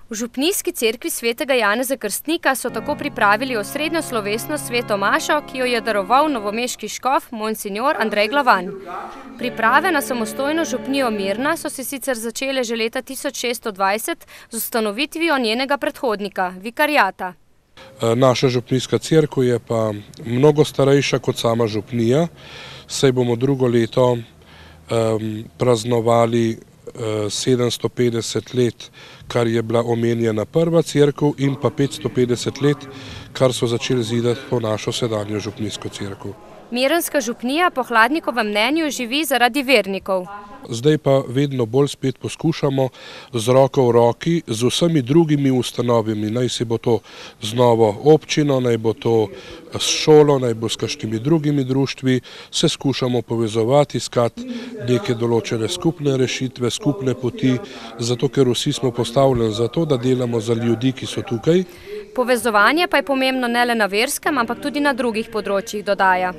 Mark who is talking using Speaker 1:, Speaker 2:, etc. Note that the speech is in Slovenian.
Speaker 1: V župnijski cerkvi svetega Janeza Krstnika so tako pripravili osrednjo slovesnost sveto mašo, ki jo je daroval novomeški škof monsignor Andrej Glavan. Priprave na samostojno župnijo Mirna so se sicer začele že leta 1620 z ustanovitvijo njenega predhodnika, vikariata.
Speaker 2: Naša župnijska cerkev je pa mnogo starejša kot sama župnija, saj bomo drugo leto praznovali 750 let, kar je bila omenjena prva cerkev, in pa 550 let, kar so začeli zidati po našo sedanjo župnijsko cerkev.
Speaker 1: Mirnska župnija po Hladnikovem mnenju živi zaradi vernikov.
Speaker 2: Zdaj pa vedno bolj spet poskušamo z roko v roki z vsemi drugimi ustanovami, naj si bo to z novo občino, naj bo to s šolo, naj bo s kakšnimi drugimi društvi, se skušamo povezovati, iskati neke določene skupne rešitve, skupne poti, zato ker vsi smo postavljeni za to, da delamo za ljudi, ki so tukaj.
Speaker 1: Povezovanje pa je pomembno ne le na verskem, ampak tudi na drugih področjih, dodaja.